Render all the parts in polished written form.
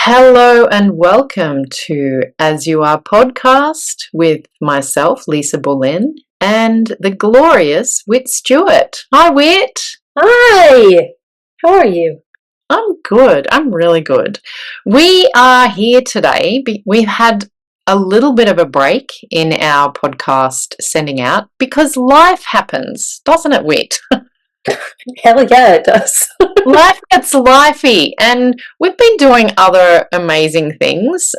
Hello and welcome to As You Are podcast with myself, Lisa Boleyn, and the glorious Whit Stewart. Hi, Whit. Hi, how are you? I'm good. I'm really good. We are here today. We've had a little bit of a break in our podcast sending out because life happens, doesn't it, Whit? Hell yeah, it does. Life gets lifey, and we've been doing other amazing things.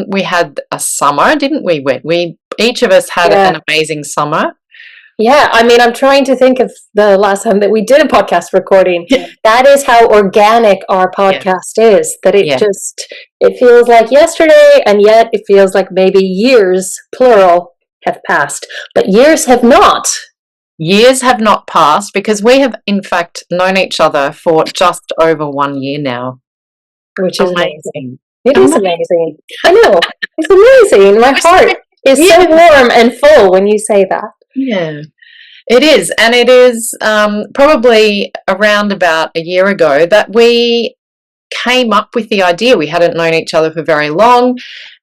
We had a summer, didn't we? We each of us had Yeah, an amazing summer. yeah. I'm trying to think of the last time that we did a podcast recording. Yeah, That is how organic our yeah, podcast is. That yeah. it feels like yesterday, and yet it feels like maybe years, plural, have passed. But years have not. Years have not passed because we have, in fact, known each other for just over 1 year now. Which is amazing. Amazing. It is Amazing. amazing. I know. It's amazing. My heart is so Yeah. warm and full when you say that. Yeah. It is, and it is probably around about a year ago that we came up with the idea. We hadn't known each other for very long,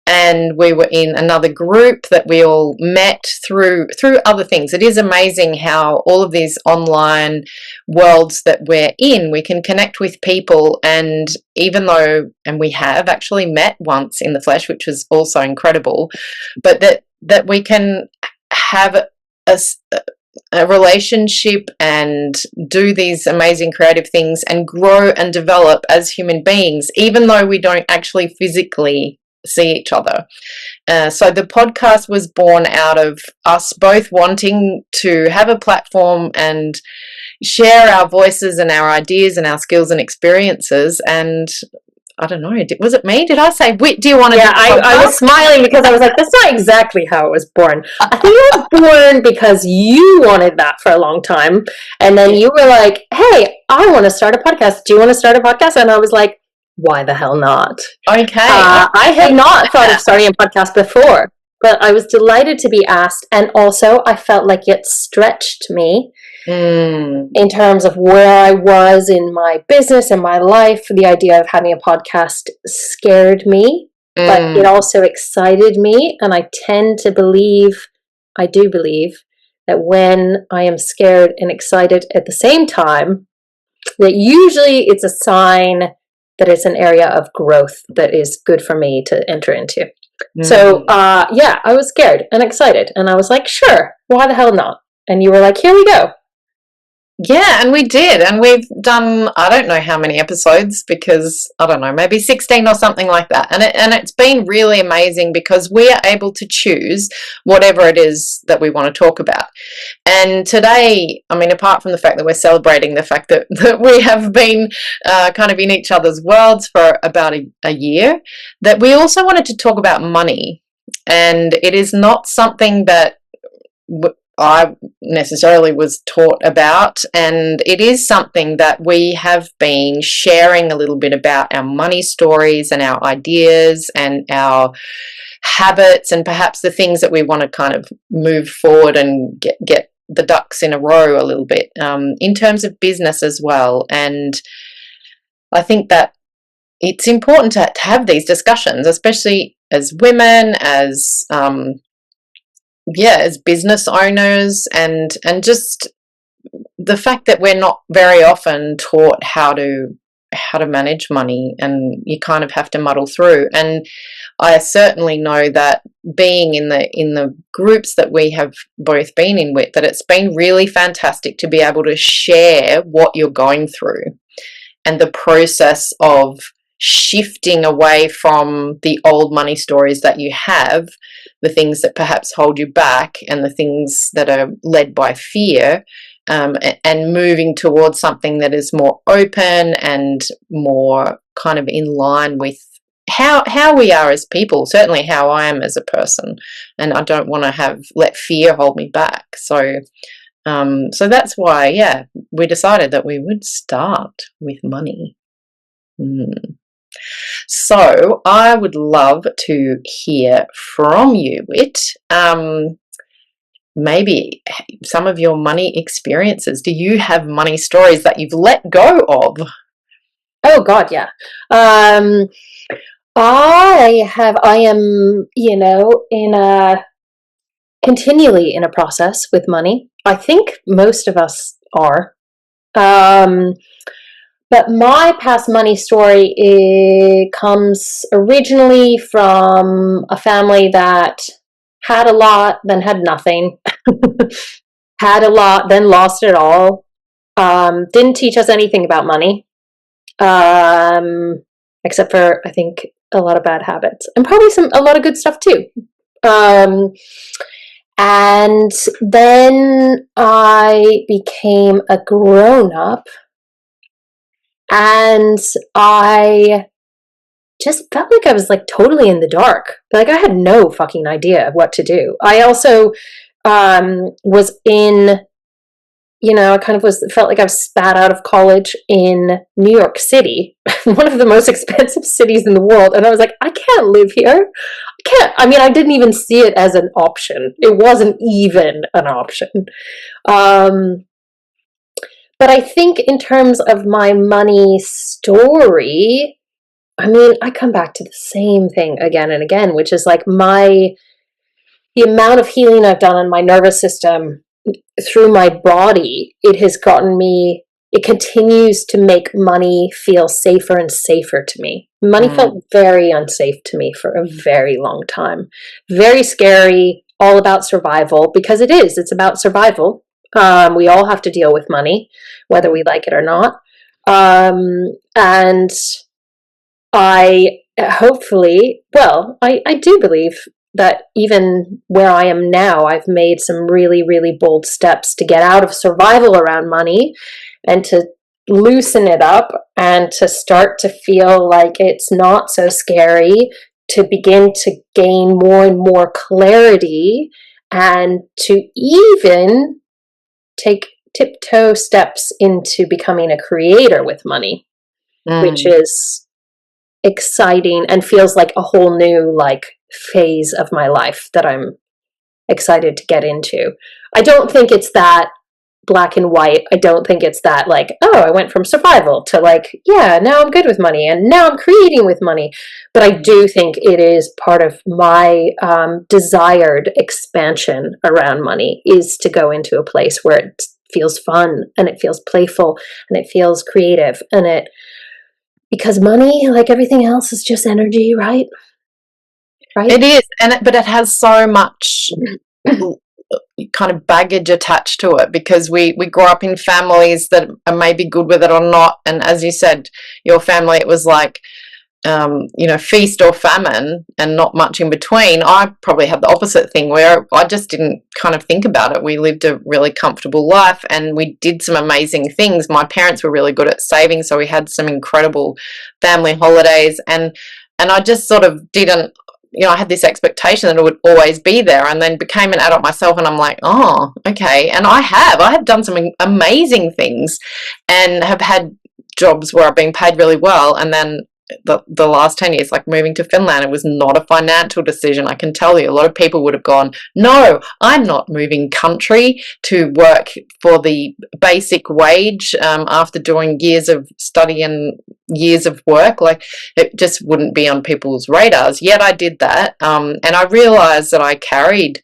and we were in another group that we all met through other things. It is amazing how all of these online worlds that we're in, we can connect with people, and we have actually met once in the flesh, which was also incredible, but that we can have a relationship and do these amazing creative things and grow and develop as human beings, even though we don't actually physically see each other. So the podcast was born out of us both wanting to have a platform and share our voices and our ideas and our skills and experiences. And I don't know, was it me? Did I say, Whit, do you want to do Yeah, I was smiling because I was like, that's not exactly how it was born. I think it was born because you wanted that for a long time. And then you were like, hey, I want to start a podcast. Do you want to start a podcast? And I was like, why the hell not? Okay. I had not thought of starting a podcast before, but I was delighted to be asked. And also, I felt like it stretched me in terms of where I was in my business and my life. The idea of having a podcast scared me, but it also excited me. And I do believe that when I am scared and excited at the same time, that usually it's a sign that it's an area of growth that is good for me to enter into. So, yeah, I was scared and excited. And I was like, sure, why the hell not? And you were like, here we go. Yeah, and we did. And we've done, I don't know how many episodes, because I don't know, maybe 16 or something like that. And it's been really amazing because we are able to choose whatever it is that we want to talk about. And today, I mean, apart from the fact that we're celebrating the fact that we have been kind of in each other's worlds for about a year, that we also wanted to talk about money. And it is not something that I necessarily was taught about, and it is something that we have been sharing a little bit about our money stories and our ideas and our habits and perhaps the things that we want to kind of move forward and get the ducks in a row a little bit in terms of business as well. And I think that it's important to have these discussions, especially as women, as as business owners, and just the fact that we're not very often taught how to manage money, and you kind of have to muddle through. And I certainly know that being in the groups that we have both been in with, that it's been really fantastic to be able to share what you're going through and the process of shifting away from the old money stories that you have, the things that perhaps hold you back and the things that are led by fear, and moving towards something that is more open and more kind of in line with how we are as people, certainly how I am as a person. And I don't want to let fear hold me back. So that's why, we decided that we would start with money. So I would love to hear from you, Whit. Maybe some of your money experiences. Do you have money stories that you've let go of? Oh God, yeah. I am, continually in a process with money. I think most of us are. Um, but my past money story, it comes originally from a family that had a lot, then had nothing, had a lot, then lost it all. Didn't teach us anything about money, um, except for, I think, a lot of bad habits and probably a lot of good stuff too. Um, and then I became a grown up, and I just felt like I was like totally in the dark. Like I had no fucking idea of what to do. I also was in, I kind of felt like I was spat out of college in New York City, one of the most expensive cities in the world. And I was like, I can't live here. I can't. I mean, I didn't even see it as an option. It wasn't even an option. Um, but I think in terms of my money story, I mean, I come back to the same thing again and again, which is like the amount of healing I've done on my nervous system through my body, it continues to make money feel safer and safer to me. Money felt very unsafe to me for a very long time. Very scary, all about survival, because it's about survival. We all have to deal with money, whether we like it or not. And I I do believe that even where I am now, I've made some really, really bold steps to get out of survival around money and to loosen it up and to start to feel like it's not so scary, to begin to gain more and more clarity, and to even take tiptoe steps into becoming a creator with money, which is exciting and feels like a whole new like phase of my life that I'm excited to get into. I don't think it's that black and white. I don't think it's that like, oh, I went from survival to like, yeah, now I'm good with money and now I'm creating with money. But I do think it is part of my desired expansion around money is to go into a place where it feels fun and it feels playful and it feels creative, and it, because money, like everything else, is just energy, right? Right. It is, but it has so much kind of baggage attached to it, because we grow up in families that are maybe good with it or not. And as you said, your family, it was like, feast or famine and not much in between. I probably had the opposite thing where I just didn't kind of think about it. We lived a really comfortable life and we did some amazing things. My parents were really good at saving, so we had some incredible family holidays, and I just sort of didn't, I had this expectation that it would always be there, and then became an adult myself and I'm like, oh, okay. And I have done some amazing things and have had jobs where I've been paid really well, and then the last 10 years, like moving to Finland, it was not a financial decision. I can tell you, a lot of people would have gone, no, I'm not moving country to work for the basic wage after doing years of study and years of work. Like, it just wouldn't be on people's radars. Yet I did that, and I realized that I carried,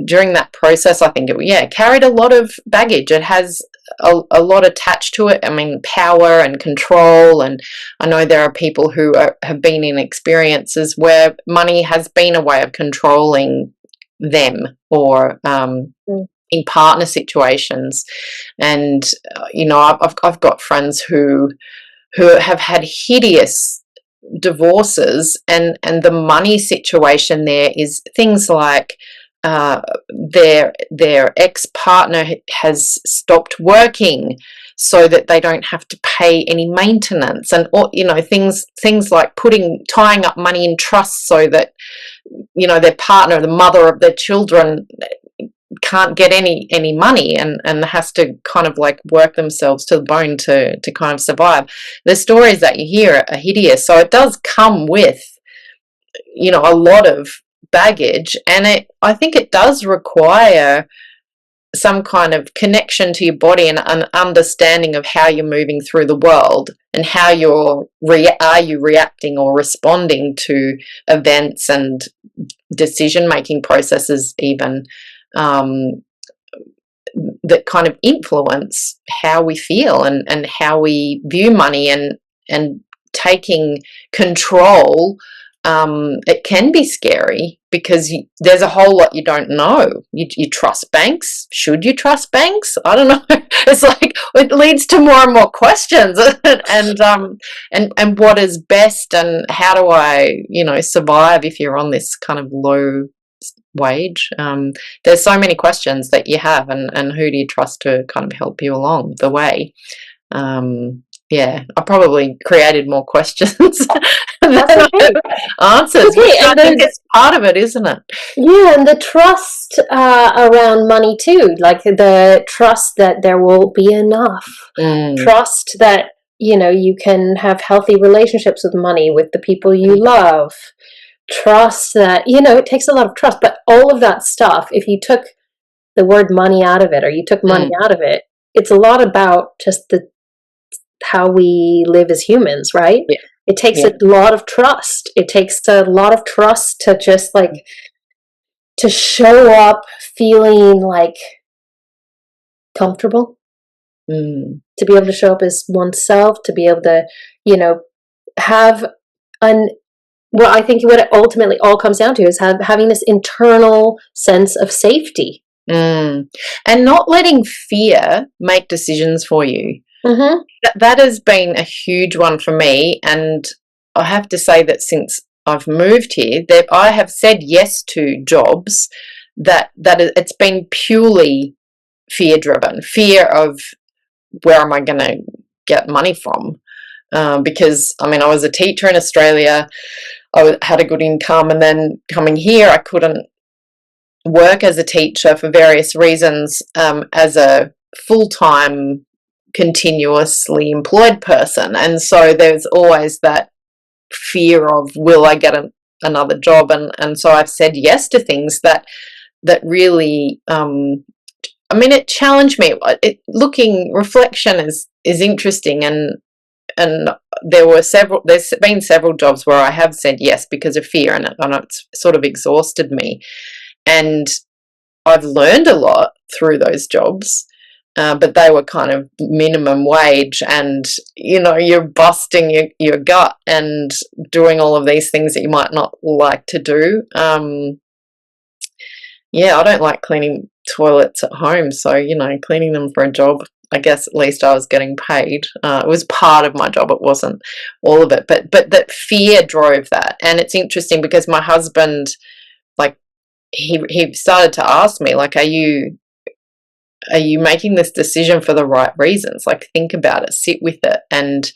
during that process, I think carried a lot of baggage. It has a lot attached to it. I mean, power and control. And I know there are people who have been in experiences where money has been a way of controlling them, or in partner situations. And I've got friends who have had hideous divorces, and the money situation there is things like their ex-partner has stopped working so that they don't have to pay any maintenance, and things like tying up money in trust so that their partner, the mother of their children, can't get any money, and has to kind of like work themselves to the bone to kind of survive. The stories that you hear are hideous, so it does come with a lot of baggage, and I think it does require some kind of connection to your body and an understanding of how you're moving through the world and how are you reacting or responding to events and decision-making processes even, that kind of influence how we feel and how we view money and taking control. It can be scary because there's a whole lot you don't know. You trust banks. Should you trust banks? I don't know. It's like it leads to more and more questions, and what is best, and how do I, survive if you're on this kind of low wage? There's so many questions that you have, and who do you trust to kind of help you along the way? Yeah, I probably created more questions than answers. Okay, I think it's part of it, isn't it? Yeah, and the trust around money too, like the trust that there will be enough, trust that you can have healthy relationships with money, with the people you love, trust that it takes a lot of trust. But all of that stuff, if you took the word money out of it, or you took money out of it, it's a lot about just how we live as humans, right? Yeah. It takes a lot of trust. It takes a lot of trust to just to show up feeling like comfortable, to be able to show up as oneself, to be able to, have I think what it ultimately all comes down to is having this internal sense of safety. And not letting fear make decisions for you. Mm-hmm. That has been a huge one for me, and I have to say that since I've moved here, that I have said yes to jobs that it's been purely fear-driven, fear of where am I going to get money from? Because I was a teacher in Australia, I had a good income, and then coming here, I couldn't work as a teacher for various reasons as a full-time continuously employed person, and so there's always that fear of, will I get another job? And so I've said yes to things that really it challenged me. Reflection is interesting, and there's been several jobs where I have said yes because of fear, and it's sort of exhausted me, and I've learned a lot through those jobs. But they were kind of minimum wage, and you're busting your gut and doing all of these things that you might not like to do. I don't like cleaning toilets at home, so cleaning them for a job, I guess at least I was getting paid. It was part of my job, it wasn't all of it, but that fear drove that. And it's interesting because my husband, he started to ask me, are you making this decision for the right reasons? Think about it, sit with it. And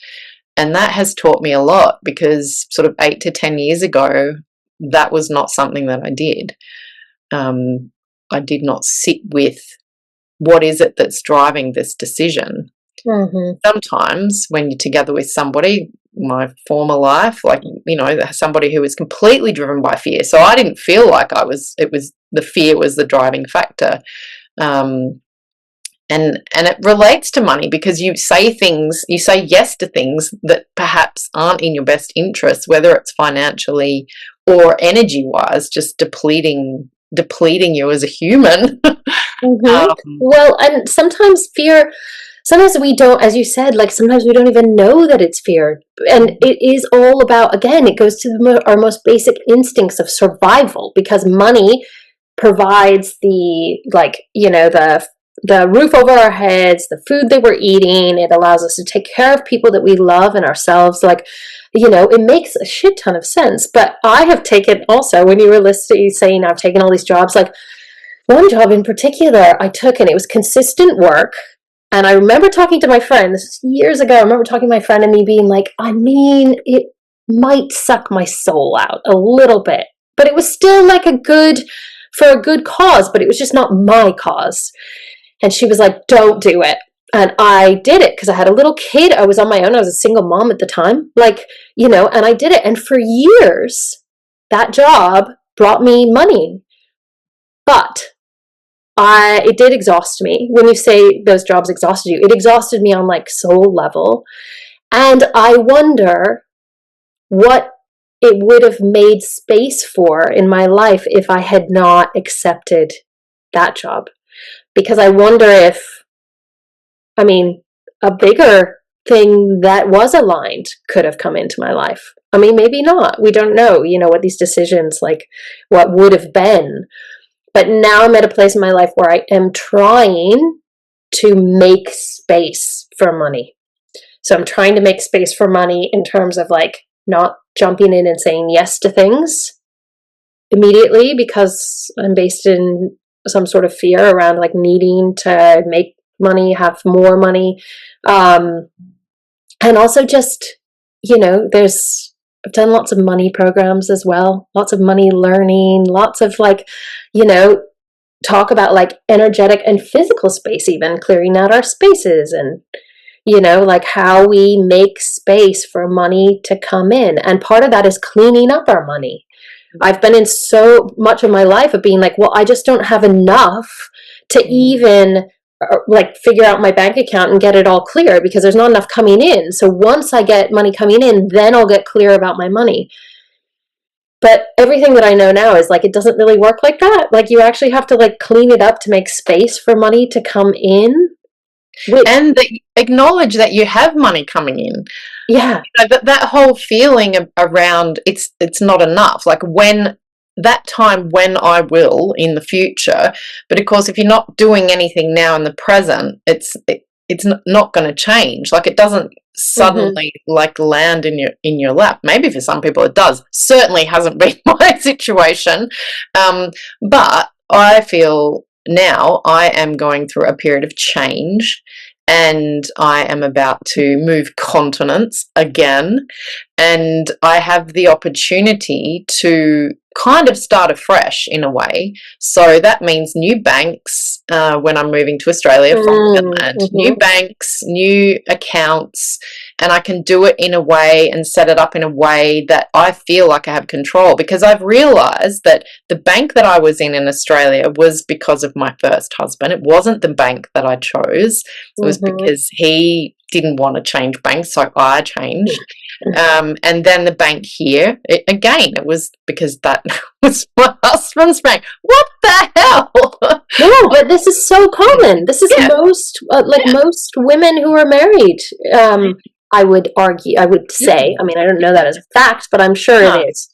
that has taught me a lot, because sort of 8 to 10 years ago, that was not something that I did. I did not sit with what is it that's driving this decision. Mm-hmm. Sometimes when you're together with somebody, my former life, somebody who was completely driven by fear. So I didn't feel like the fear was the driving factor. And it relates to money, because you say yes to things that perhaps aren't in your best interest, whether it's financially or energy-wise, just depleting you as a human. Mm-hmm. Well, and sometimes we don't, as you said, sometimes we don't even know that it's fear. And it is all about, again, it goes to our most basic instincts of survival, because money provides the roof over our heads, the food that we're eating. It allows us to take care of people that we love and ourselves. It makes a shit ton of sense. But I have taken also, when you were saying I've taken all these jobs, one job in particular I took, and it was consistent work. And I remember talking to my friend, this was years ago, I remember talking to my friend and me being like, it might suck my soul out a little bit, but it was still for a good cause, but it was just not my cause. And she was like, don't do it. And I did it because I had a little kid. I was on my own. I was a single mom at the time. And I did it. And for years, that job brought me money. But it did exhaust me. When you say those jobs exhausted you, it exhausted me on like soul level. And I wonder what it would have made space for in my life if I had not accepted that job. Because I wonder if, I mean, a bigger thing that was aligned could have come into my life. I mean, maybe not. We don't know, what these decisions, like what would have been. But now I'm at a place in my life where I am trying to make space for money. So I'm trying to make space for money in terms of like not jumping in and saying yes to things immediately because I'm based in some sort of fear around like needing to make money, have more money. And also just, I've done lots of money programs as well, lots of money learning, lots of like, talk about like energetic and physical space, even clearing out our spaces and, like how we make space for money to come in. And part of that is cleaning up our money. I've been in so much of my life of being like, well, I just don't have enough to even like figure out my bank account and get it all clear because there's not enough coming in. So once I get money coming in, then I'll get clear about my money. But everything that I know now is like, it doesn't really work like that. Like you actually have to like clean it up to make space for money to come in. And acknowledge that you have money coming in. Yeah. That whole feeling around it's not enough. Like when I will in the future. But of course, if you're not doing anything now in the present, it's not going to change. Like it doesn't suddenly like land in your lap. Maybe for some people it does. Certainly hasn't been my situation. But I feel now I am going through a period of change and I am about to move continents again, and I have the opportunity to kind of start afresh in a way. So that means new banks when I'm moving to Australia from Finland, new banks, new accounts, and I can do it in a way and set it up in a way that I feel like I have control, because I've realized that the bank that I was in Australia was because of my first husband. It wasn't the bank that I chose. It was because he didn't want to change banks, so I changed. And then the bank here, it was because that was my husband's bank. What the hell? No, but this is so common. This is most women who are married. I would say. I mean, I don't know that as a fact, but I'm sure it is.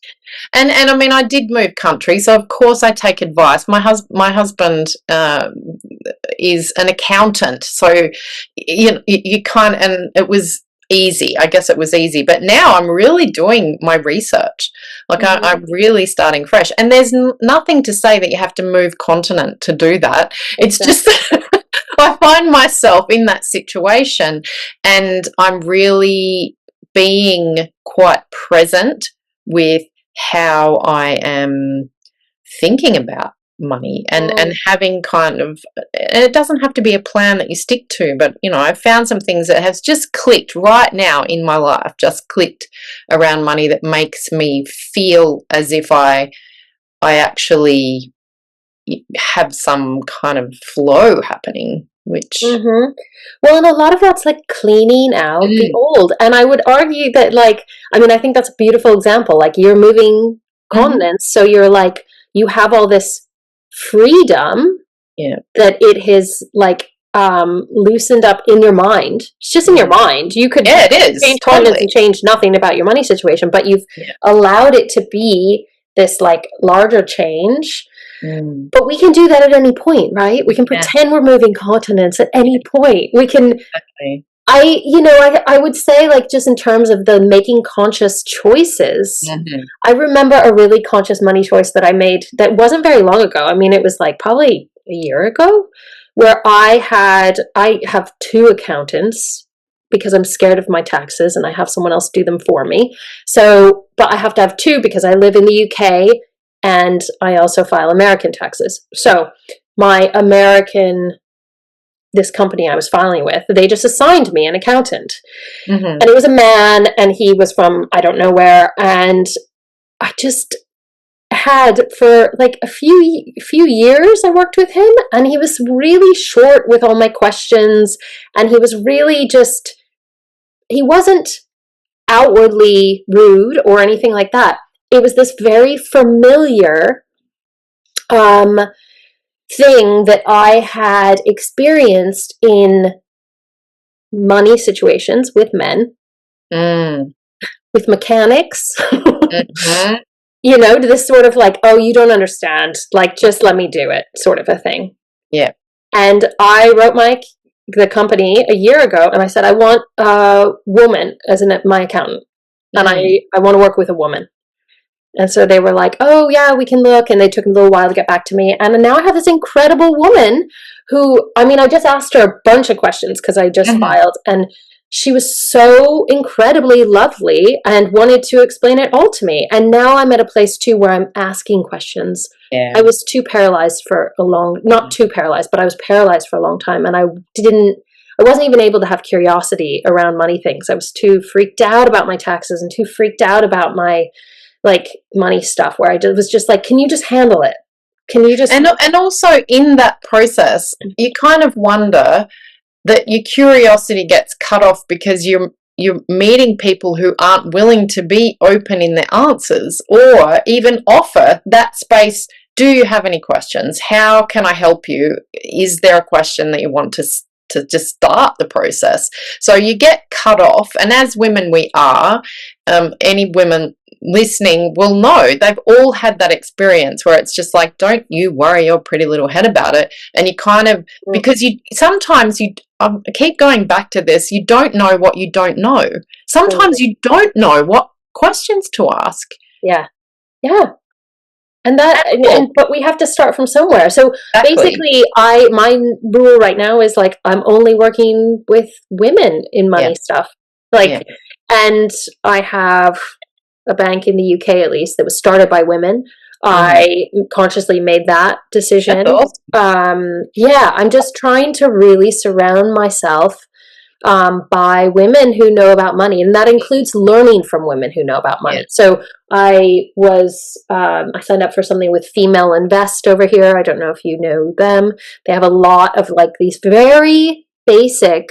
And I mean, I did move country, so of course I take advice. My husband is an accountant, so you can't. And it was easy. I guess it was easy, but now I'm really doing my research. Like I'm really starting fresh, and there's nothing to say that you have to move continent to do that. It's just I find myself in that situation, and I'm really being quite present with how I am thinking about money and having kind of, it doesn't have to be a plan that you stick to, but I've found some things that has just clicked right now in my life, just clicked around money that makes me feel as if I actually have some kind of flow happening, which well, and a lot of that's like cleaning out the old. And I would argue that I think that's a beautiful example. Like you're moving continents, so you're like, you have all this freedom that it has like loosened up in your mind. It's just in your mind. You could change continents and change nothing about your money situation, but you've allowed it to be this like larger change. But we can do that at any point, right? We can pretend we're moving continents at any point. We can. Exactly. I would say, like, just in terms of the making conscious choices, I remember a really conscious money choice that I made that wasn't very long ago. I mean, it was like probably a year ago, where I have two accountants because I'm scared of my taxes and I have someone else do them for me. So, but I have to have two because I live in the UK and I also file American taxes. So my this company I was filing with, they just assigned me an accountant. And it was a man, and he was from I don't know where, and I just had for like a few years I worked with him, and he was really short with all my questions, and he was really just, he wasn't outwardly rude or anything like that. It was this very familiar thing that I had experienced in money situations with men, with mechanics. Mm-hmm. You know, this sort of like, oh, you don't understand, like, just let me do it sort of a thing. Yeah. And I wrote the company a year ago, and I said, I want a woman as my accountant, and I want to work with a woman. And so they were like, oh yeah, we can look. And they took a little while to get back to me. And now I have this incredible woman who, I mean, I just asked her a bunch of questions because I just filed, and she was so incredibly lovely and wanted to explain it all to me. And now I'm at a place too where I'm asking questions. Yeah. I was too paralyzed for not too paralyzed, but I was paralyzed for a long time. And I wasn't even able to have curiosity around money things. I was too freaked out about my taxes and too freaked out about my like money stuff, where I was just like, can you just handle it? Can you just... And also in that process, you kind of wonder that your curiosity gets cut off because you're meeting people who aren't willing to be open in their answers or even offer that space. Do you have any questions? How can I help you? Is there a question that you want to just start the process? So you get cut off, and as women we are, any women listening will know they've all had that experience where it's just like, don't you worry your pretty little head about it. And you kind of, because you sometimes I keep going back to this, you don't know what you don't know. Sometimes you don't know what questions to ask. Yeah and but we have to start from somewhere. So basically my rule right now is like, I'm only working with women in money stuff, like and I have a bank in the UK, at least, that was started by women. I consciously made that decision. Awesome. I'm just trying to really surround myself by women who know about money, and that includes learning from women who know about money. So I signed up for something with Female Invest over here. I don't know if you know them. They have a lot of like these very basic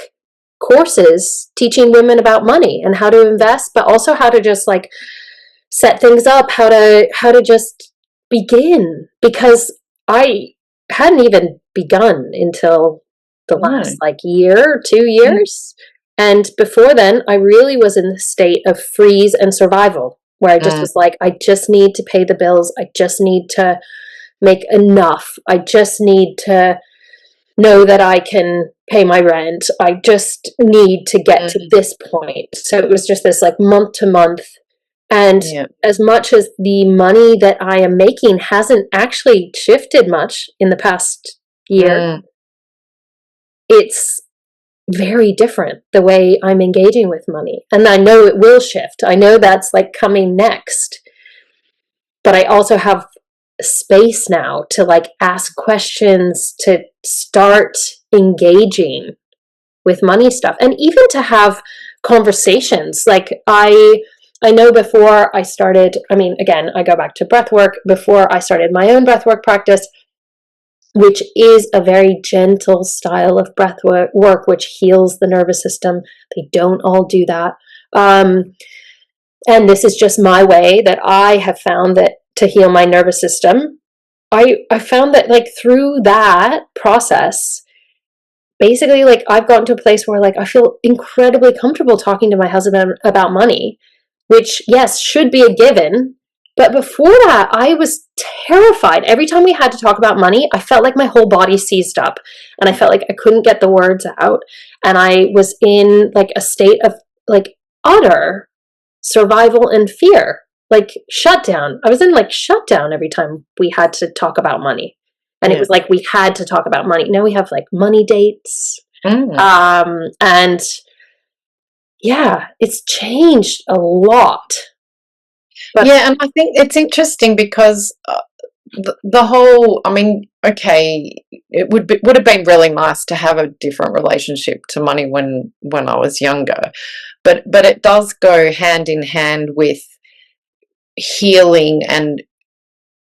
courses teaching women about money and how to invest, but also how to just like set things up, how to just begin, because I hadn't even begun until the last like year, 2 years. And before then, I really was in the state of freeze and survival, where I just was like, I just need to pay the bills. I just need to make enough. I just need to know that I can pay my rent. I just need to get to this point. So it was just this like month to month. And as much as the money that I am making hasn't actually shifted much in the past year, it's very different the way I'm engaging with money. And I know it will shift. I know that's like coming next. But I also have space now to like ask questions, to start engaging with money stuff, and even to have conversations. Like I know before I started, I mean, again, I go back to breathwork. Before I started my own breathwork practice, which is a very gentle style of breath work, which heals the nervous system. They don't all do that. And this is just my way that I have found that to heal my nervous system. I found that like through that process, basically like I've gotten to a place where like I feel incredibly comfortable talking to my husband about money, which yes, should be a given. But before that, I was terrified. Every time we had to talk about money, I felt like my whole body seized up, and I felt like I couldn't get the words out. And I was in like a state of like utter survival and fear, like shutdown. I was in like shutdown every time we had to talk about money. And it was like we had to talk about money. Now we have like money dates. And yeah, it's changed a lot. But and I think it's interesting because the whole, I mean, okay, it would have been really nice to have a different relationship to money when I was younger, but it does go hand in hand with healing and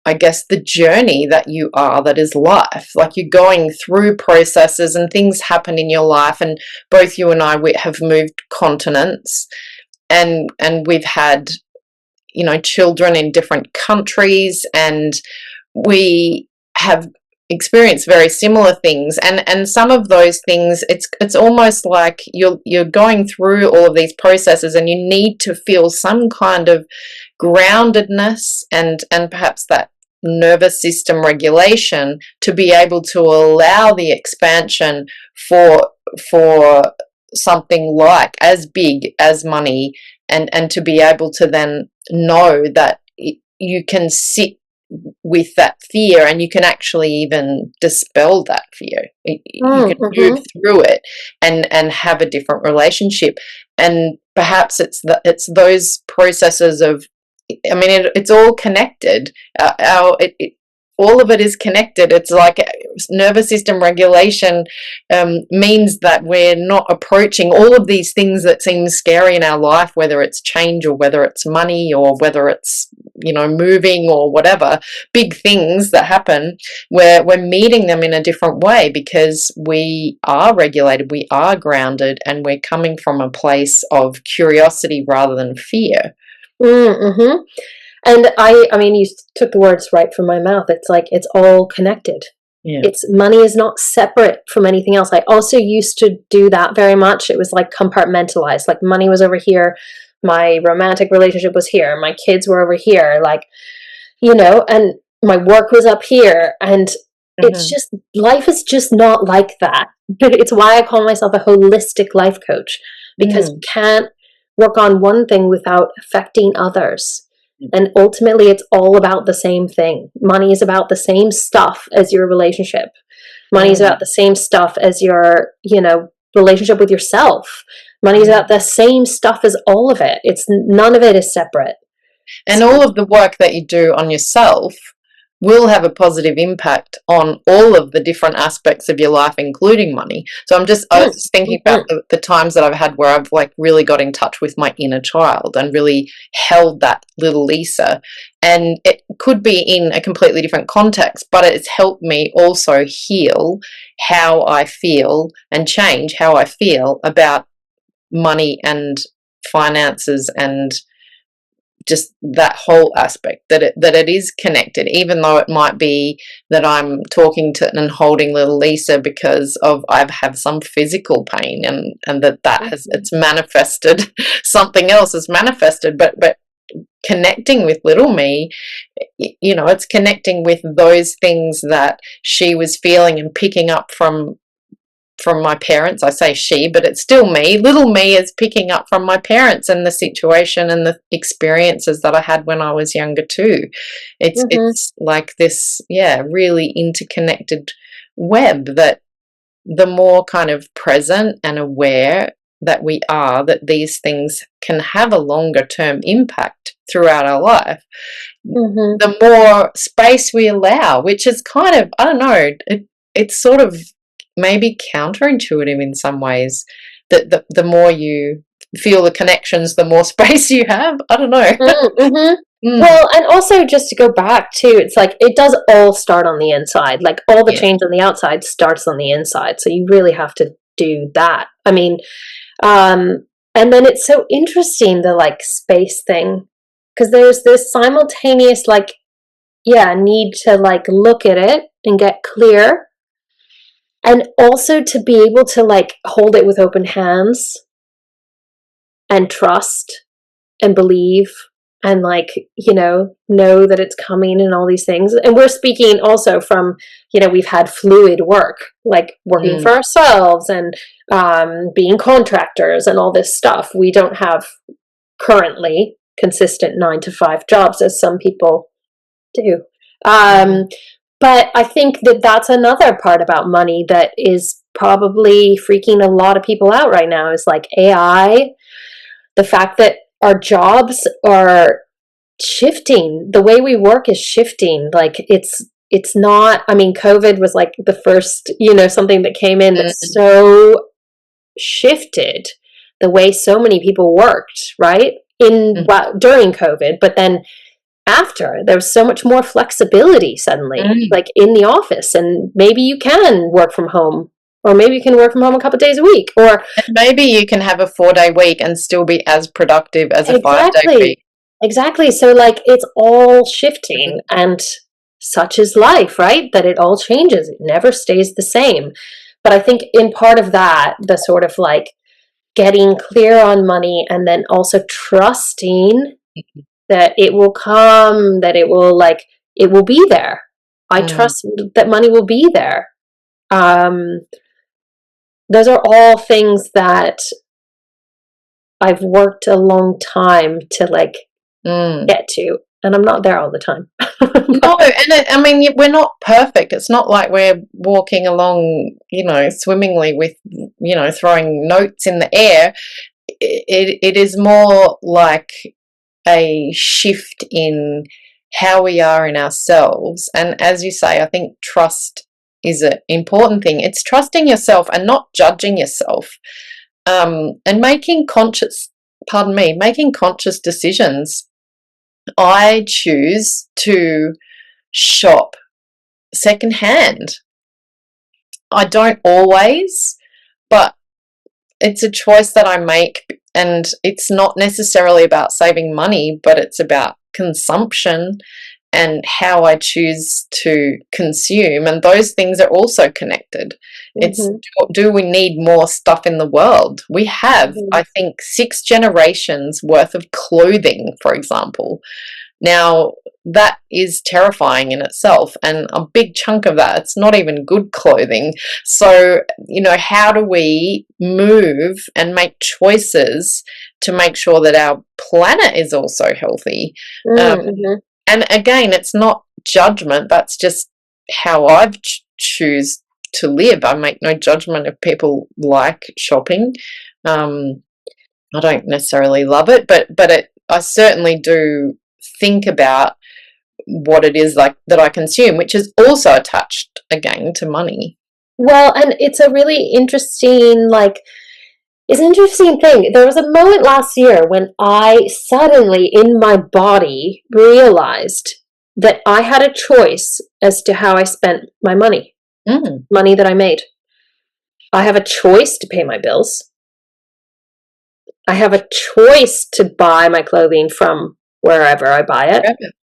I guess, the journey that you are, that is life. Like, you're going through processes and things happen in your life, and both you and I, we have moved continents, and we've had, you know, children in different countries, and we have experienced very similar things, and some of those things, it's almost like you're going through all of these processes, and you need to feel some kind of groundedness and perhaps that nervous system regulation to be able to allow the expansion for something like as big as money, and to be able to then know that you can sit with that fear, and you can actually even dispel that fear. You can move through it and have a different relationship. And perhaps it's those processes of, I mean, it's all connected. All of it is connected. It's like nervous system regulation means that we're not approaching all of these things that seem scary in our life, whether it's change or whether it's money or whether it's, you know, moving or whatever, big things that happen, where we're meeting them in a different way because we are regulated, we are grounded, and we're coming from a place of curiosity rather than fear. Mm-hmm. And I mean, you took the words right from my mouth. It's like, it's all connected. Yeah. Money is not separate from anything else. I also used to do that very much. It was like compartmentalized. Like, money was over here, my romantic relationship was here, my kids were over here, like, you know, and my work was up here. And it's just, life is just not like that. It's why I call myself a holistic life coach, because you can't work on one thing without affecting others. And ultimately, it's all about the same thing. Money is about the same stuff as your relationship. Money is about the same stuff as your, you know, relationship with yourself. Money is about the same stuff as all of it. None of it is separate. And all of the work that you do on yourself will have a positive impact on all of the different aspects of your life, including money. So I was just thinking about the times that I've had where I've like really got in touch with my inner child and really held that little Lisa. And it could be in a completely different context, but it's helped me also heal how I feel and change how I feel about money and finances and just that whole aspect, that it is connected, even though it might be that I'm talking to and holding little Lisa because of I've had some physical pain, and that has, it's manifested, something else has manifested, but connecting with little me, you know, it's connecting with those things that she was feeling and picking up from my parents. I say she, but it's still me. Little me is picking up from my parents and the situation and the experiences that I had when I was younger too. It's like this, really interconnected web, that the more kind of present and aware that we are, that these things can have a longer term impact throughout our life, the more space we allow, which is kind of, I don't know, it's sort of maybe counterintuitive in some ways, that the more you feel the connections, the more space you have. I don't know. Well, and also just to go back to, it's like, it does all start on the inside. Like, all the change on the outside starts on the inside. So you really have to do that. I mean, and then it's so interesting, the like space thing, because there's this simultaneous like, need to like look at it and get clear. And also to be able to like hold it with open hands and trust and believe and like, you know that it's coming and all these things. And we're speaking also from, we've had fluid work, like working for ourselves and being contractors and all this stuff. We don't have currently consistent 9-to-5 jobs as some people do. But I think that that's another part about money that is probably freaking a lot of people out right now, is like AI, the fact that our jobs are shifting, the way we work is shifting. Like, it's not, I mean, COVID was like the first, something that came in that so shifted the way so many people worked, right? During COVID, but then after. There's so much more flexibility suddenly, like in the office, and maybe you can work from home, or maybe you can work from home a couple of days a week, or maybe you can have a 4-day week and still be as productive as a 5-day week. Exactly. So like it's all shifting, and such is life, right? That it all changes. It never stays the same. But I think in part of that, the sort of like getting clear on money, and then also trusting that it will come, that it will be there. I trust that money will be there. Those are all things that I've worked a long time to like get to, and I'm not there all the time. No, and I mean, we're not perfect. It's not like we're walking along, swimmingly with, throwing notes in the air. It is more like a shift in how we are in ourselves. And as you say, I think trust is an important thing. It's trusting yourself and not judging yourself, and making conscious decisions. I choose to shop secondhand. I don't always, but it's a choice that I make, and it's not necessarily about saving money, but it's about consumption and how I choose to consume, and those things are also connected. It's, do we need more stuff in the world? We have, I think, 6 generations worth of clothing, for example. Now, that is terrifying in itself, and a big chunk of that, it's not even good clothing. So, how do we move and make choices to make sure that our planet is also healthy? And again, it's not judgment, that's just how I've choose to live. I make no judgment if people like shopping. I don't necessarily love it, but I certainly do think about what it is like that I consume, which is also attached again to money. Well, and it's a really interesting, it's an interesting thing. There was a moment last year when I suddenly in my body realized that I had a choice as to how I spent my money, money that I made. I have a choice to pay my bills. I have a choice to buy my clothing from wherever I buy it.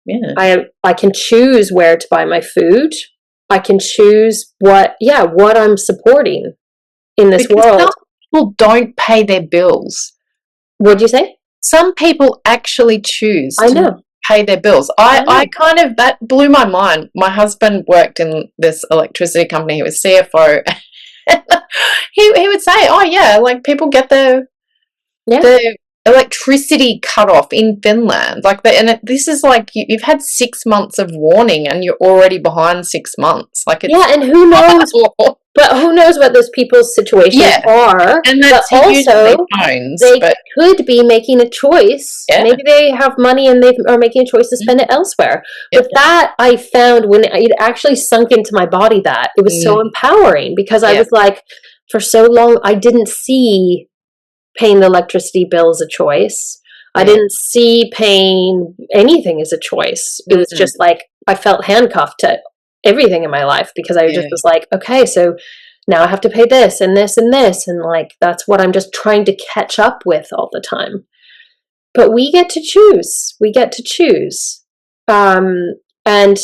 Yeah. I can choose where to buy my food. I can choose what I'm supporting in this world. Some people don't pay their bills. What'd you say? Some people actually choose to pay their bills. I kind of, that blew my mind. My husband worked in this electricity company. He was CFO. he would say, oh yeah, like people get their electricity cut off in Finland, this is like you've had 6 months of warning and you're already behind 6 months. And who knows? But who knows what those people's situations are? And that's also they could be making a choice. Yeah. Maybe they have money and they are making a choice to spend it elsewhere. But that I found when it actually sunk into my body, that it was so empowering, because I was like, for so long I didn't see paying the electricity bill as a choice. I didn't see paying anything as a choice. It was just like I felt handcuffed to everything in my life, because I just was like, okay, so now I have to pay this and this and this, and that's what I'm just trying to catch up with all the time. But we get to choose. And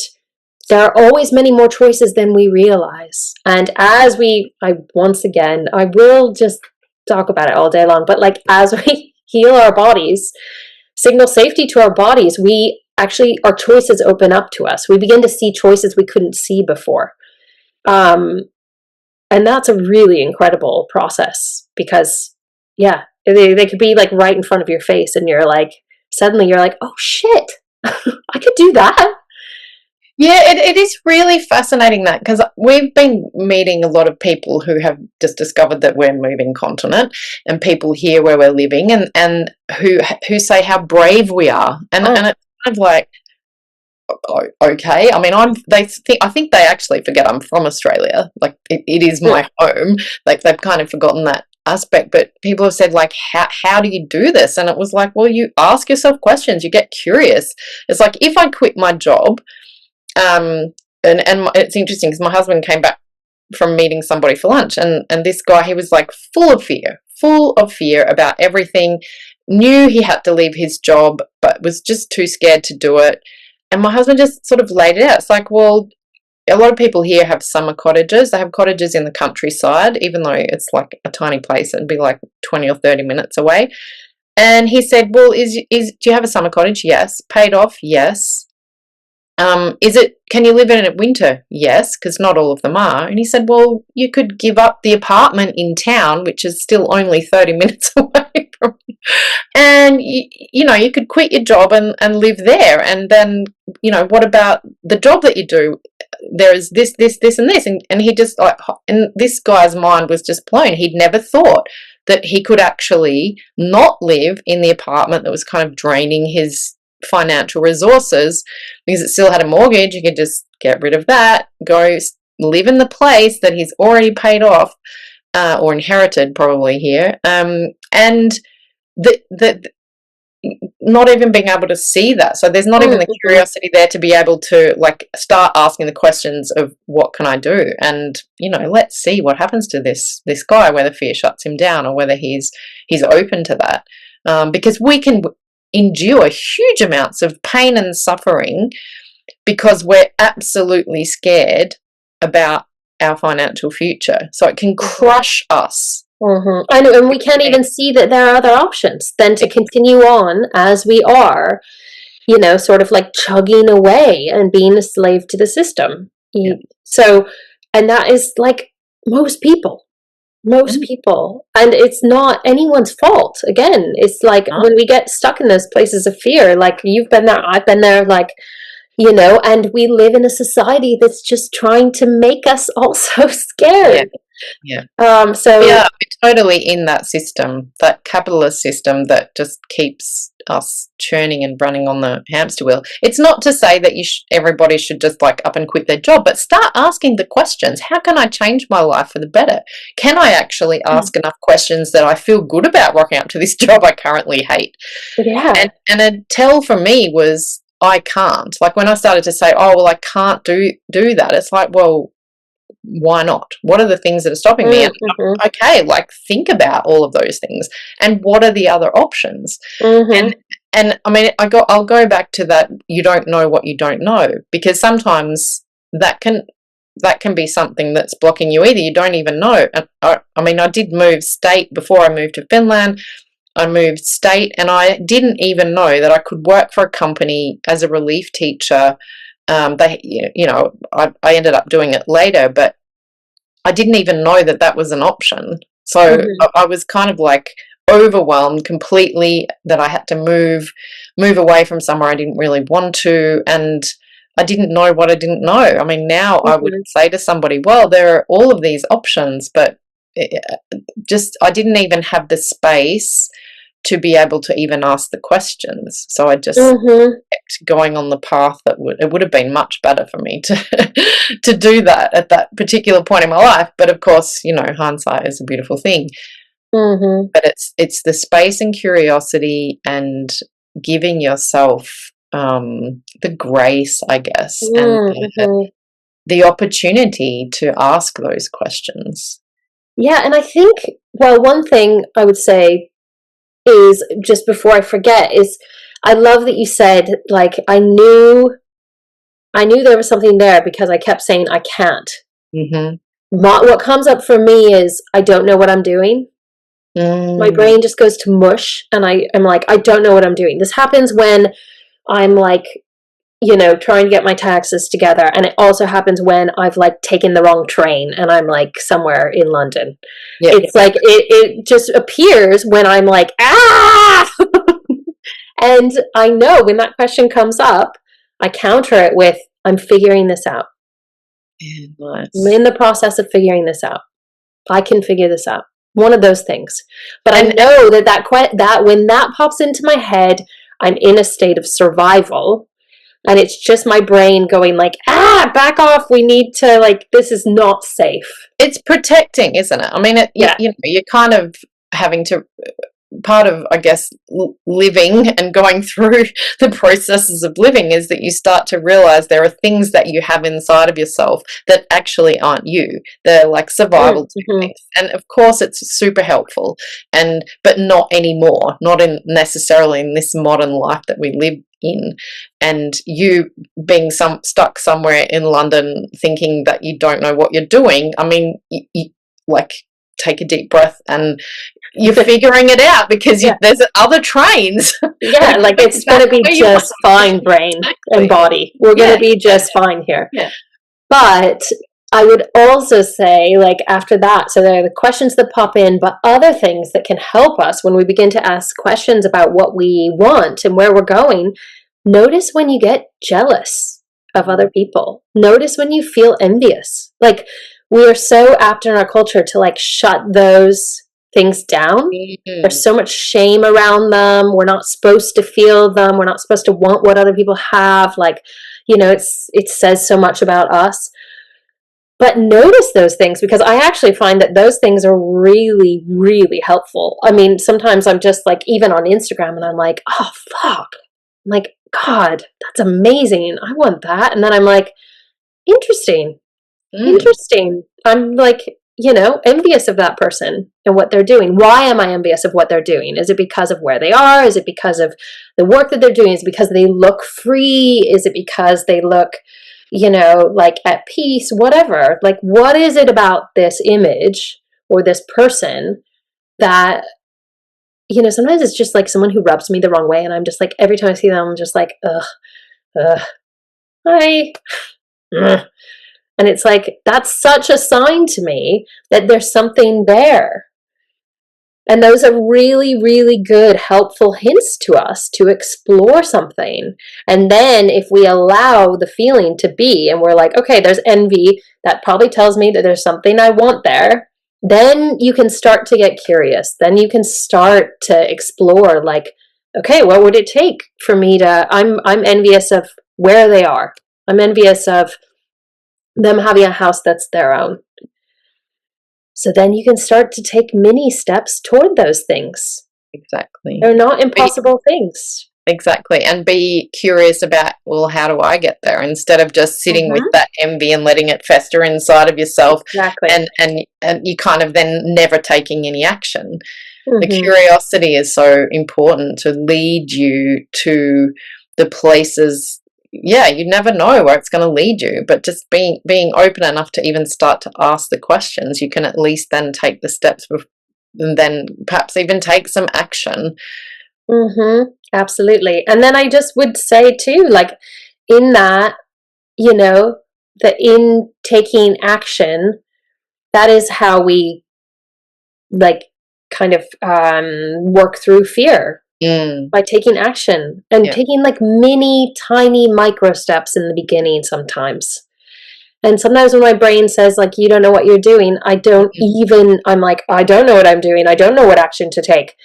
there are always many more choices than we realize. And I will just talk about it all day long, but as we heal our bodies, signal safety to our bodies, our choices open up to us. We begin to see choices we couldn't see before. And that's a really incredible process, because they could be right in front of your face, and suddenly you're like, oh shit, I could do that. Yeah, it is really fascinating, that, because we've been meeting a lot of people who have just discovered that we're moving continent, and people here where we're living, and who say how brave we are, and it's kind of like, okay. I mean, I think they actually forget I'm from Australia. It is my home. They've kind of forgotten that aspect, but people have said, like, how do you do this? And it was like, well, you ask yourself questions, you get curious. It's like, if I quit my job, and it's interesting because my husband came back from meeting somebody for lunch, and this guy, he was like full of fear about everything, knew he had to leave his job, but was just too scared to do it. And my husband just sort of laid it out. It's like, well, a lot of people here have summer cottages. They have cottages in the countryside, even though it's like a tiny place. It'd be like 20 or 30 minutes away. And he said, well, do you have a summer cottage? Yes. Paid off? Yes. Can you live in it in winter? Yes, because not all of them are. And he said, well, you could give up the apartment in town, which is still only 30 minutes away from you. And, you could quit your job and live there. And then, what about the job that you do? There is this, and this. And he just, like, and this guy's mind was just blown. He'd never thought that he could actually not live in the apartment that was kind of draining his financial resources, because it still had a mortgage. You could just get rid of that, go live in the place that he's already paid off, or inherited probably here, and the not even being able to see that. So there's not even the curiosity there to be able to, like, start asking the questions of what can I do, and let's see what happens to this guy, whether fear shuts him down or whether he's open to that, because we can endure huge amounts of pain and suffering because we're absolutely scared about our financial future. So it can crush us. And we can't even see that there are other options than to continue on as we are, sort of like chugging away and being a slave to the system. Yeah. So, and that is like most people. And it's not anyone's fault. Again, it's like when we get stuck in those places of fear, like you've been there, I've been there, like, and we live in a society that's just trying to make us all so scared. Yeah. So yeah, we're totally in that system, that capitalist system that just keeps us churning and running on the hamster wheel. It's not to say that everybody should just like up and quit their job, but start asking the questions. How can I change my life for the better? Can I actually ask enough questions that I feel good about rocking up to this job I currently hate? Yeah. And a tell for me was, I can't. Like when I started to say, oh, well, I can't do that. It's like, well, why not? What are the things that are stopping me? And, okay, like think about all of those things and what are the other options? And I mean, I'll go back to that. You don't know what you don't know, because sometimes that can be something that's blocking you. Either you don't even know. I mean, I did move state before I moved to Finland. I moved state and I didn't even know that I could work for a company as a relief teacher. I ended up doing it later, but I didn't even know that was an option. So I was kind of like overwhelmed completely that I had to move away from somewhere I didn't really want to, and I didn't know what I didn't know. I mean, now I would say to somebody, well, there are all of these options, but I didn't even have the space to be able to even ask the questions. So I just kept going on the path that it would have been much better for me to do that at that particular point in my life. But of course, hindsight is a beautiful thing. But it's the space and curiosity and giving yourself the grace, I guess, and the opportunity to ask those questions. Yeah, and I think, well, one thing I would say is, just before I forget, is I love that you said, like, I knew there was something there because I kept saying I can't. What comes up for me is I don't know what I'm doing. My brain just goes to mush, and I'm like, I don't know what I'm doing. This happens when I'm like, trying to get my taxes together. And it also happens when I've like taken the wrong train and I'm like somewhere in London. Yeah. It's like, it just appears when I'm like, ah! And I know when that question comes up, I counter it with, I'm figuring this out. Yeah, nice. I'm in the process of figuring this out. I can figure this out. One of those things. But I know that when that pops into my head, I'm in a state of survival. And it's just my brain going like, back off. We need to, like, this is not safe. It's protecting, isn't it? I mean, you know, you're kind of having to, part of, I guess, living and going through the processes of living is that you start to realize there are things that you have inside of yourself that actually aren't you. They're like survival techniques. And of course it's super helpful, but not anymore, not necessarily in this modern life that we live in. And you being stuck somewhere in London thinking that you don't know what you're doing, I mean, you like, take a deep breath and you're figuring it out, because there's other trains. Yeah, like it's going to be just fine, brain and body. We're going to be just fine here. Yeah. But I would also say, like, after that, so there are the questions that pop in, but other things that can help us when we begin to ask questions about what we want and where we're going. Notice when you get jealous of other people. Notice when you feel envious. Like, we are so apt in our culture to, like, shut those things down. There's so much shame around them. We're not supposed to feel them. We're not supposed to want what other people have. Like, you know, it says so much about us. But notice those things, because I actually find that those things are really, really helpful. I mean, sometimes I'm just like, even on Instagram, and I'm like, oh, fuck. I'm like, God, that's amazing. I want that. And then I'm like, interesting. I'm like, you know, envious of that person and what they're doing. Why am I envious of what they're doing? Is it because of where they are? Is it because of the work that they're doing? Is it because they look free? Is it because they look, you know, like at peace? Whatever. Like, what is it about this image or this person that, you know, sometimes it's just like someone who rubs me the wrong way, and I'm just like, every time I see them, I'm just like, hi. And it's like, that's such a sign to me that there's something there. And those are really, really good, helpful hints to us to explore something. And then if we allow the feeling to be, and we're like, okay, there's envy, that probably tells me that there's something I want there, then you can start to get curious. Then you can start to explore, like, okay, what would it take for me to, I'm envious of where they are. I'm envious of them having a house that's their own. So then you can start to take mini steps toward those things. Exactly. They're not impossible things. Exactly. And be curious about, well, how do I get there? Instead of just sitting with that envy and letting it fester inside of yourself. Exactly. And you kind of then never taking any action. The curiosity is so important to lead you to the places. Yeah, you never know where it's going to lead you, but just being open enough to even start to ask the questions, you can at least then take the steps and then perhaps even take some action. Absolutely. And then I just would say too, like, in that, you know, in taking action, that is how we, like, kind of work through fear. By taking action and taking, like, mini tiny micro steps in the beginning sometimes. And sometimes when my brain says, like, you don't know what you're doing, I'm like, I don't know what I'm doing. I don't know what action to take.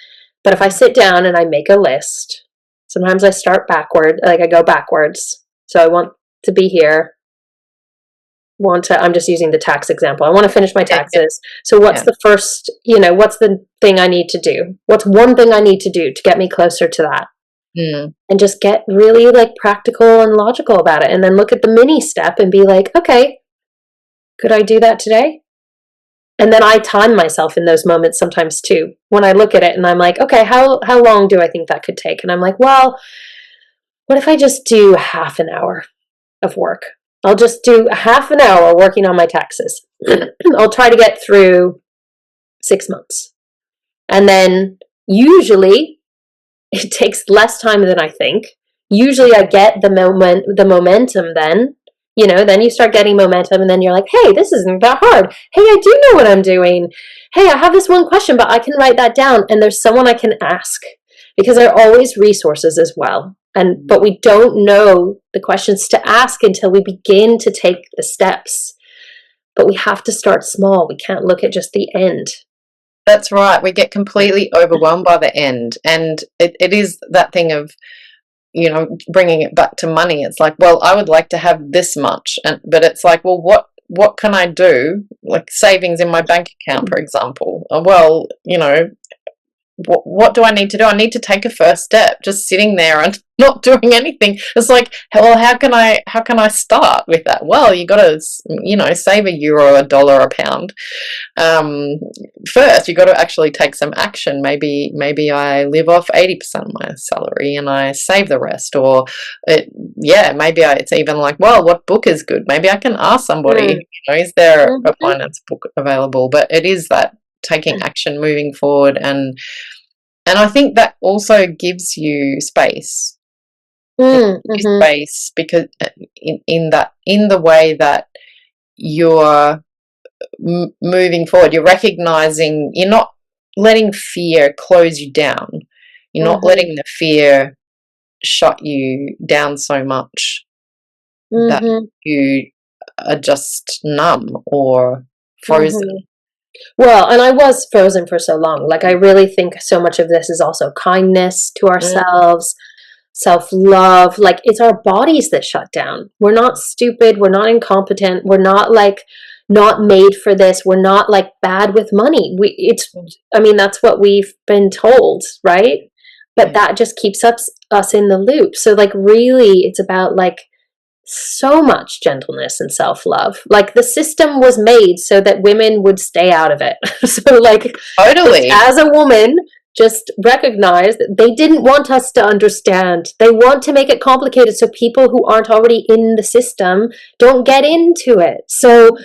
But if I sit down and I make a list, sometimes I start backward, like I go backwards. So I want to be here. I'm just using the tax example. I want to finish my taxes. So what's the first, you know, what's the thing I need to do? What's one thing I need to do to get me closer to that? And just get really, like, practical and logical about it. And then look at the mini step and be like, okay, could I do that today? And then I time myself in those moments sometimes too. When I look at it and I'm like, okay, how long do I think that could take? And I'm like, well, what if I just do half an hour of work? I'll just do half an hour working on my taxes. I'll try to get through 6 months. And then usually it takes less time than I think. Usually I get the momentum then. You know, then you start getting momentum, and then you're like, hey, this isn't that hard. Hey, I do know what I'm doing. Hey, I have this one question, but I can write that down, and there's someone I can ask, because there are always resources as well. But we don't know the questions to ask until we begin to take the steps. But we have to start small. We can't look at just the end. That's right. We get completely overwhelmed by the end. And it is that thing of bringing it back to money, it's like, well, I would like to have this much, but it's like, well, what can I do? Like savings in my bank account, for example. Well, what do I need to do? I need to take a first step. Just sitting there and not doing anything. It's like, well, how can I start with that? Well, you got to, save €1, $1, a pound. First, you got to actually take some action. Maybe I live off 80% of my salary and I save the rest. Or, it's even like, well, what book is good? Maybe I can ask somebody. Is there a finance book available? But it is that taking action, moving forward, and I think that also gives you space. Space, because in the way that you're moving forward, you're recognizing, you're not letting fear close you down. You're not letting the fear shut you down so much that you are just numb or frozen. Well, and I was frozen for so long. Like, I really think so much of this is also kindness to ourselves, self-love. Like, it's our bodies that shut down. We're not stupid. We're not incompetent. We're not like not made for this. We're not like bad with money. That's what we've been told, right? But that just keeps us in the loop. So like, really, it's about like so much gentleness and self-love. Like, the system was made so that women would stay out of it. So like, totally, as a woman, just recognize that they didn't want us to understand. They want to make it complicated so people who aren't already in the system don't get into it. So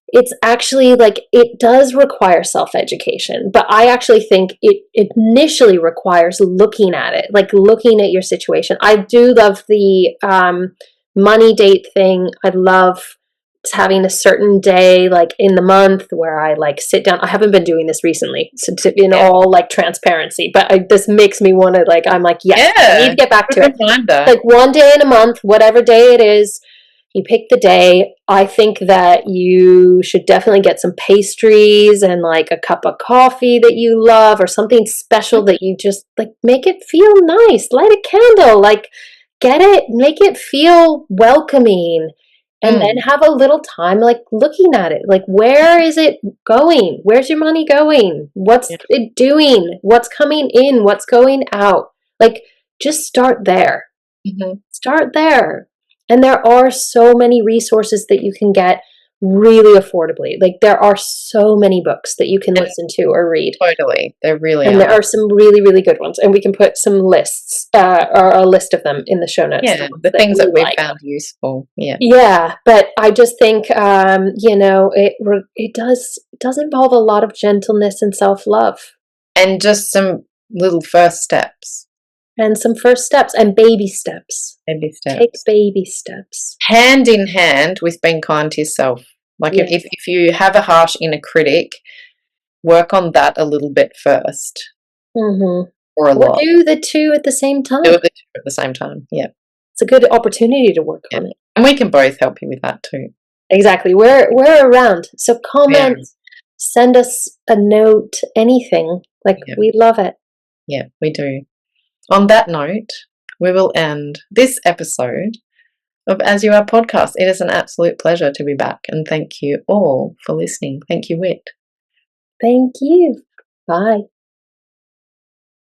it's actually like, it does require self-education, but I actually think it initially requires looking at it, like looking at your situation. I do love the money date thing. I love having a certain day, like in the month, where I like sit down. I haven't been doing this recently, so in all like transparency, but this makes me want to like, I'm like, yes, I need to get back to it. Like one day in a month, whatever day it is, you pick the day. I think that you should definitely get some pastries and like a cup of coffee that you love, or something special that you just like, make it feel nice. Light a candle, like, get it, make it feel welcoming, and then have a little time like looking at it. Like, where is it going? Where's your money going? What's it doing? What's coming in? What's going out? Like, just start there. Start there. And there are so many resources that you can get really affordably. Like, there are so many books that you can listen to or read. Totally. There really and there are some really, really good ones. And we can put some lists, or a list of them in the show notes. Yeah, the things that we've found useful. Yeah. Yeah, but I just think, it does involve a lot of gentleness and self-love. And just some little first steps. And some first steps and baby steps. Baby steps. Take baby steps. Hand in hand with being kind to yourself. Like, if you have a harsh inner critic, work on that a little bit first. Or a lot. Do the two at the same time. Do the two at the same time, yeah. It's a good opportunity to work on it. And we can both help you with that too. Exactly. We're around. So comment, send us a note, anything. Like, we love it. Yeah, we do. On that note, we will end this episode of As You Are podcast. It is an absolute pleasure to be back, and thank you all for listening. Thank you, Whit. Thank you. Bye.